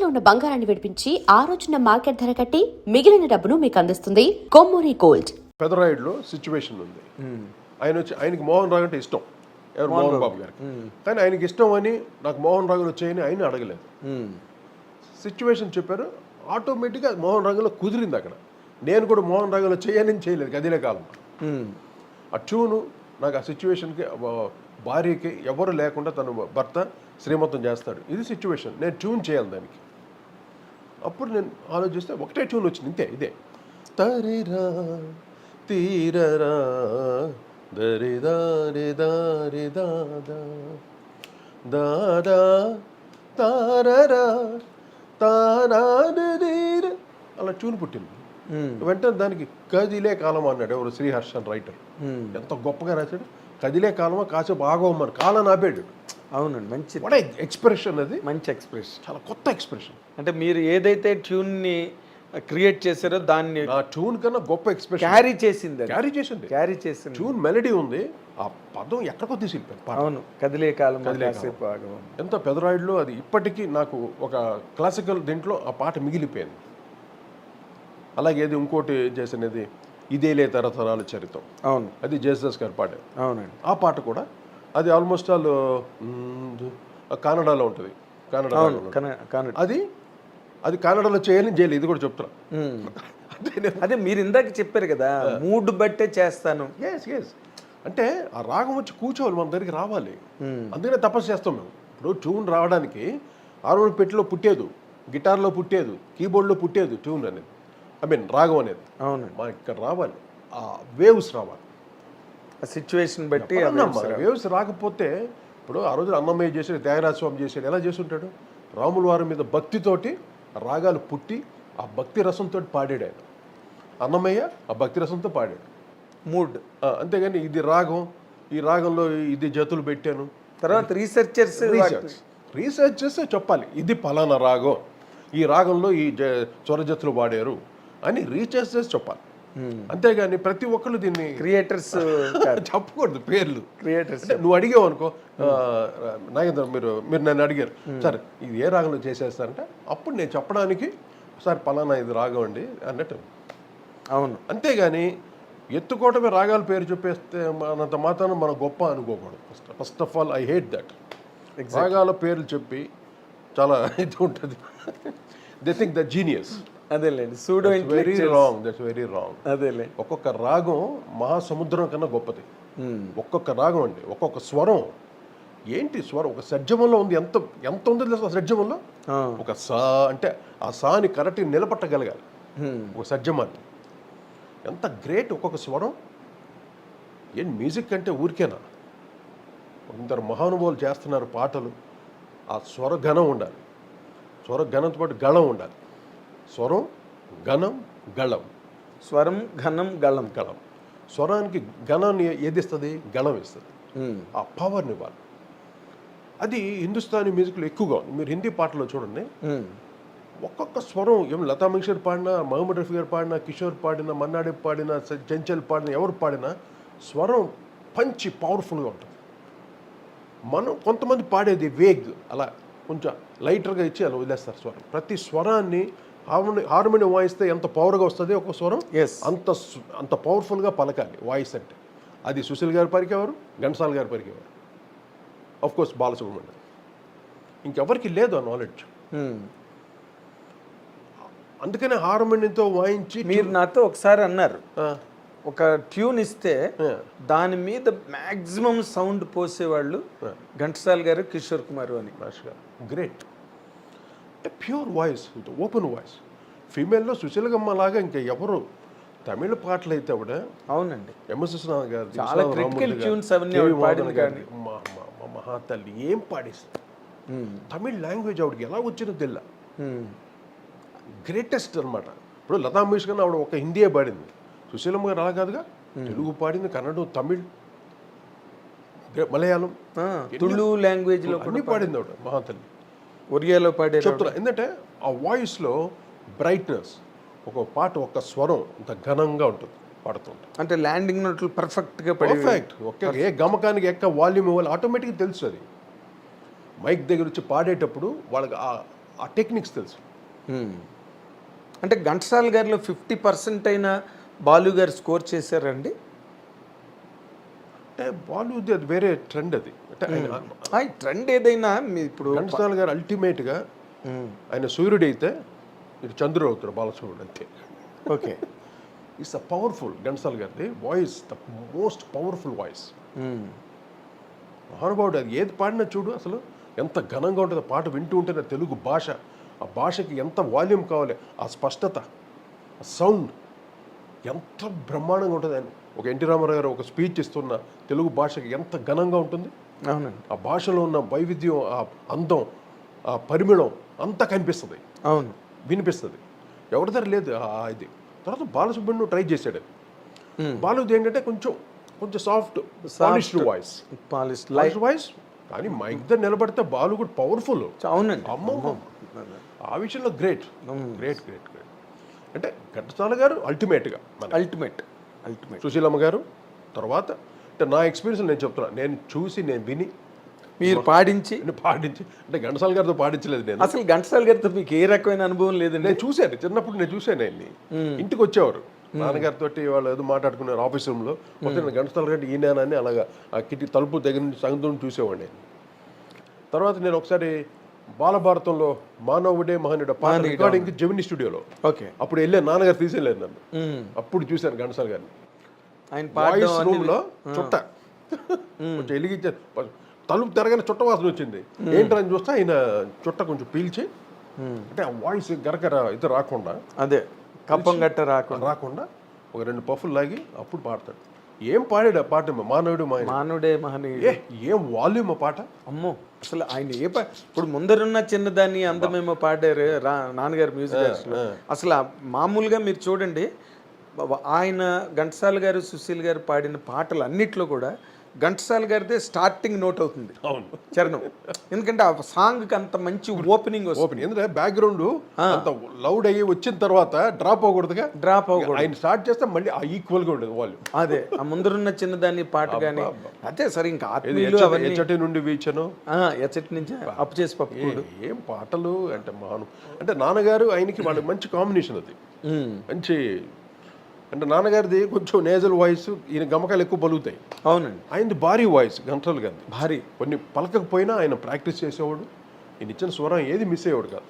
ఉన్న బంగారాన్ని విడిపించి ఆ రోజున మార్కెట్ ధర కట్టి మిగిలిన డబ్బును మీకు అందిస్తుంది కొమ్మూరి గోల్డ్. పెదరాయుడులో సిచ్యువేషన్ ఉంది. ఆయనకి మోహన్ రావు అంటే ఇష్టం, ఎవరు మోహన్ బాబు గారికి. కానీ ఆయనకి ఇష్టం అని నాకు మోహన్ రావులో చేయని ఆయన అడగలేదు. సిచ్యువేషన్ చెప్పారు, ఆటోమేటిక్గా మోహన్ రావులో కుదిరింది. అక్కడ నేను కూడా మోహన్ రావులో చేయని చేయలేదు గదిలే కాలం. ఆ ట్యూను నాకు ఆ సిచ్యువేషన్కి భార్యకి ఎవరు లేకుండా తన భర్త శ్రీమంతం చేస్తాడు, ఇది సిచ్యువేషన్, నేను ట్యూన్ చేయాలి దానికి. అప్పుడు నేను ఆలోచిస్తే ఒకటే ట్యూన్ వచ్చింది, ఇంతే, ఇదే తరిరా తీరరా దరిదారి దారి దాదా దాదా తారరా తానాదీర అలా ట్యూన్ పుట్టింది. వెంటనే దానికి కదిలే కాలం అన్నాడు ఎవరు, శ్రీహర్షన్ రైటర్. ఎంత గొప్పగా రాశాడు. కదిలే కాలమా కాసేపు ఆగవమ్మని కాలం ఆపాడు. అవునండి, మంచి ఎక్స్ప్రెషన్, అది మంచి ఎక్స్ప్రెషన్, చాలా కొత్త ఎక్స్ప్రెషన్. అంటే మీరు ఏదైతే ట్యూన్ని క్రియేట్ చేశారో దాన్ని ఆ ట్యూన్ కన్నా గొప్ప ఎక్స్ప్రెషన్ క్యారీ చేసింది. ట్యూన్ మెలడీ ఉంది, ఆ పదం ఎక్కడికో తీసుకెళ్ళిపోయారు. అవును, కదిలే కాలం కాసేపు ఆగవమ్మ. ఎంత పెదరాయుడులో అది ఇప్పటికీ నాకు ఒక క్లాసికల్ దీంట్లో ఆ పాట మిగిలిపోయింది. అలాగే ఇది ఇంకోటి చేసినది ఇదేలే తరతరాల చరిత్రం. అవును, అది జేసస్ గారు పాడారు. అవునండి, ఆ పాట కూడా అది ఆల్మోస్ట్ ఆల్ కన్నడలో ఉంటుంది. అది అది కన్నడలో చేయలేదు, ఇది కూడా చెప్తున్నా. అదే మీరు ఇందాక చెప్పారు కదా, మూడ్ బట్టే చేస్తాను. ఎస్ అంటే ఆ రాగం వచ్చి కూర్చోవాలి, మన దగ్గరికి రావాలి. అందుకనే తపస్సు చేస్తాం మేము. ఇప్పుడు ట్యూన్ రావడానికి హార్మోనియం పెట్టిలో పుట్టేదు, గిటార్లో పుట్టేదు, కీబోర్డ్లో పుట్టేదు ట్యూన్ అనేది, రాగం అనేది. అవును, మనకి ఇక్కడ రావాలి, ఆ వేవ్స్ రావాలి, సిచ్యువేషన్ బట్టి. వేవ్స్ రాకపోతే ఇప్పుడు ఆ రోజు అన్నమయ్య చేసాడు, త్యాగరాజ స్వామి చేసాడు, ఎలా చేస్తుంటాడు, రాముల వారి మీద భక్తితోటి రాగాలు పుట్టి ఆ భక్తి రసంతో పాడాడు ఆయన. అన్నమయ్య ఆ భక్తి రసంతో పాడాడు, మూడ్. అంతేగాని ఇది రాగం, ఈ రాగంలో ఇది జతులు పెట్టాను. తర్వాత రీసెర్చర్స్ చెప్పాలి, ఇది పలానా రాగం, ఈ రాగంలో ఈ స్వరజతులు పాడారు అని రీసెర్చ్ చేసి చెప్పాలి. అంతేగాని ప్రతి ఒక్కళ్ళు దీన్ని క్రియేటర్స్ చెప్పకూడదు పేర్లు. క్రియేటర్స్ నువ్వు అడిగావు అనుకో, నాగేంద్ర మీరు నన్ను అడిగారు, సార్ ఇది ఏ రాగంలో చేసేస్తారంటే అప్పుడు నేను చెప్పడానికి సార్ పలానా ఇది రాగం అండి అన్నట్టు. అవును, అంతేగాని ఎత్తుకోవటమే రాగాల పేరు చెప్పేస్తే మనంత మాత్రాన మనం గొప్ప అనుకోకూడదు. First of all I hate that. రాగాల పేర్లు చెప్పి చాలా ఇది ఉంటుంది. They think the genius. అదేలేండి, సూడో very wrong, that's very wrong. అదేలే, ఒక్కొక్క రాగం మహాసముద్రం కన్నా గొప్పది. ఒక్కొక్క రాగం అండి, ఒక్కొక్క స్వరం ఏంటి స్వరం ఒక షడ్జమంలో ఉంది. ఎంత ఎంత ఉంది తెలుసా షడ్జమంలో? ఒక సా అంటే ఆ సాని కరెక్ట్ నిలబట్టగలగాలి ఒక షడ్జమాన్ని. ఎంత గ్రేట్ ఒక్కొక్క స్వరం. ఏం మ్యూజిక్ అంటే ఊరికేనా? కొందరు మహానుభావులు చేస్తున్నారు పాటలు, ఆ స్వర ఘనం ఉండాలి, స్వర ఘనంతో పాటు గళం ఉండాలి. స్వరం, ఘనం, గళం. స్వరం, ఘనం, గళం. స్వరానికి ఘనాన్ని ఏది ఇస్తుంది? గళం ఇస్తుంది. ఆ పవర్ని ఇవ్వాలి. అది హిందుస్థానీ మ్యూజిక్లో ఎక్కువగా ఉంది. మీరు హిందీ పాటలో చూడండి, ఒక్కొక్క స్వరం ఏం లతా మంగేష్కర్ పాడినా, మహమ్మద్ రఫీ గారు పాడినా, కిషోర్ పాడినా, మన్నాడే పాడినా, చెంచల్ పాడినా, ఎవరు పాడినా స్వరం పంచి పవర్ఫుల్గా ఉంటుంది. మనం కొంతమంది పాడేది వేగ్, అలా కొంచెం లైటర్గా ఇచ్చి అలా వదిలేస్తారు స్వరం. ప్రతి స్వరాన్ని హార్మోనియం వాయిస్తే ఎంత పవర్గా వస్తుంది ఒక స్వరం, అంత పవర్ఫుల్గా పలకాలి వాయిస్ అంటే. అది సుశీల్ గారు పరికేవారు, ఘంటసాల గారు పరికేవారు, ఆఫ్ కోర్స్ బాలసుబ్రహ్మణ్యం. ఇంకెవరికి లేదు ఆ నాలెడ్జ్. అందుకనే హార్మోనియంతో వాయించి. మీరు నాతో ఒకసారి అన్నారు, ఒక ట్యూన్ ఇస్తే దాని మీద మ్యాక్సిమం సౌండ్ పోసేవాళ్ళు ఘంటసాల గారు, కిషోర్ కుమార్ అని. గ్రేట్. అంటే ప్యూర్ వాయిస్, ఓపెన్ వాయిస్. ఫీమేల్లో సుశీలగమ్మ లాగా ఇంకా ఎవరు తమిళ పాటలు అయితే కూడా. అవునండి, ఎంఎస్ విశ్వనాథ్ గారు చాలా క్రిటికల్ ట్యూన్స్ పాడింది. మహాతల్లి ఏం పాడేస్తుంది. తమిళ లాంగ్వేజ్ ఆవిడకి ఎలా వచ్చిందో తెల్ల. గ్రేటెస్ట్ అనమాట. ఇప్పుడు లతా మంగేష్కర్ ఆవిడ ఒక హిందీయే పాడింది, సుశీలమ్మ గారు అలా కాదుగా, తెలుగు పాడింది, కన్నడ, తమిళ్, మలయాళం, తుళు లాంగ్వేజ్లో అన్ని పాడింది ఆవిడ మహాతల్లి. ఒరియాలో పాడే చెప్తున్నా. ఎందుకంటే ఆ వాయిస్లో బ్రైట్నెస్, ఒక పాట ఒక స్వరం అంత ఘనంగా ఉంటుంది పాడుతుంటుంది. అంటే ల్యాండింగ్ నోట్లు పర్ఫెక్ట్గా పర్ఫెక్ట్. ఒకే ఏ గమకానికి ఎక్క వాల్యూమ్ ఇవ్వాలి ఆటోమేటిక్గా తెలుసు. అది మైక్ దగ్గర వచ్చి పాడేటప్పుడు వాళ్ళకి ఆ టెక్నిక్స్ తెలుసు. అంటే ఘంటసాల గారిలో 50% అయినా బాలు గారు స్కోర్ చేశారండి. అంటే బాలీవుడ్ అది వేరే ట్రెండ్ అది. అంటే ఆయన ట్రెండ్ ఏదైనా మీ ఇప్పుడు ఘంటసాల గారు అల్టిమేట్గా ఆయన సూర్యుడు అయితే ఇటు చంద్రుడు అవుతాడు బాలసూర్యుడు అంతే. Okay. It's a powerful Ghantasala గారిది voice, the most powerful voice. మహానుభావుడు అది ఏది పాడినా చూడు అసలు ఎంత ఘనంగా ఉంటుంది. పాట వింటూ ఉంటే తెలుగు భాష, ఆ భాషకి ఎంత వాల్యూమ్ కావాలి, ఆ స్పష్టత, ఆ సౌండ్ ఎంత బ్రహ్మాండంగా ఉంటుంది. ఆయన ఒక ఎన్టీ రామారావు గారు ఒక స్పీచ్ ఇస్తున్న తెలుగు భాషకి ఎంత ఘనంగా ఉంటుంది. అవునండి. ఆ భాషలో ఉన్న వైవిధ్యం, ఆ అందం, ఆ పరిమళం అంతా కనిపిస్తుంది, అవును, వినిపిస్తుంది. ఎవరి దగ్గర లేదు ఇది. తర్వాత బాలసుబ్రహ్మణ్యం ట్రై చేశాడు. బాలుది ఏంటంటే కొంచెం కొంచెం soft polished voice, polished voice. కానీ మైక్ దగ్గర నిలబడితే బాలు కూడా పవర్ఫుల్. అవునండి. అమ్మో, ఆ విషయంలో గ్రేట్ గ్రేట్ గ్రేట్ గ్రేట్. అంటే ఘంటసాల గారు అల్టిమేట్గా అల్టిమేట్. సుశీలమ్మ గారు తర్వాత. అంటే నా ఎక్స్పీరియన్స్ నేను చెప్తున్నా, నేను చూసి నేను విని మీరు పాడించి అంటే ఘంటసాల గారితో పాడించలేదు నేను. అసలు ఘంటసాల గారితో మీకు ఏ రకమైన అనుభవం లేదండి? నేను చూశాను, చిన్నప్పుడు నేను చూశాను ఆయన్ని. ఇంటికి వచ్చేవారు నాన్నగారితో, వాళ్ళు ఏదో మాట్లాడుకున్నారు ఆఫీస్ రూమ్లో. మొత్తం ఘంటసాల గారి ఈయనని అలాగా ఆ కిటి తలుపు దగ్గర నుంచి సంగతి చూసేవాడిని నేను. తర్వాత నేను ఒకసారి బాలభారతంలో మానవుడే మహనీయుడు పాట రికార్డింగ్ జెమిని స్టూడియోలో, ఓకే, అప్పుడు వెళ్ళే నాన్నగారు తీసుకెళ్ళారు నన్ను. అప్పుడు చూశాను ఘంటసాల గారిని ఆయన వాయిస్ రూమ్లో. చుట్ట కొంచెం వెలిగించే తలుపు తెరగానే చుట్ట వాసన వచ్చింది. ఏంటని చూస్తే ఆయన చుట్ట కొంచెం పీల్చి, అంటే ఆ వాయిస్ గరగర అయితే రాకుండా, అదే కప్పం గట్ట రాకుండా ఒక 2 పఫ్ఫులు లాగి అప్పుడు పాడతాడు. ఏం పాడాడు ఆ పాట, మానవుడే మహనీయుడు. ఏం వాల్యూమ్ ఆ పాట. అమ్మో, అసలు ఆయన ఇప్పుడు ముందరున్న చిన్నదాన్ని అందమేమో పాడారు నాన్నగారు మ్యూజిక్. అసలు మామూలుగా మీరు చూడండి, ఆయన ఘంటసాల గారు సుశీల్ గారు పాడిన పాటలు అన్నిట్లో కూడా ఘంటసాల గారిదే స్టార్టింగ్ నోట్ అవుతుంది. అవును, చరణం. ఎందుకంటే ఆ సాంగ్కి అంత మంచి ఓపెనింగ్ వస్తుంది. ఎందుకంటే బ్యాక్గ్రౌండ్ అంత లౌడ్ అయ్యి వచ్చిన తర్వాత డ్రాప్ అవ్వకూడదుగా. ఆయన స్టార్ట్ చేస్తే మళ్ళీ ఆ ఈక్వల్గా ఉండదు వాల్యూమ్. అదే ఆ ముందరున్న చిన్నదాన్ని పాట కానీ అదే సరే. ఇంకా ఎచ్చటి నుండి వీచను, ఎచ్చటి నుంచి అప్పు చేసి పప్పుకోడు, ఏం పాటలు అంటే అంటే నాన్నగారు ఆయనకి వాళ్ళకి మంచి కాంబినేషన్ అది. మంచి అంటే నాన్నగారిది కొంచెం నేజల్ వాయిస్, ఈయన గమకాలు ఎక్కువ పలుకుతాయి. అవునండి. ఆయనది భారీ వాయిస్ ఘంటసాల గారిది భారీ. కొన్ని పలకకపోయినా ఆయన ప్రాక్టీస్ చేసేవాడు. ఈయన ఇచ్చిన స్వరం ఏది మిస్ అయ్యేవాడు కాదు.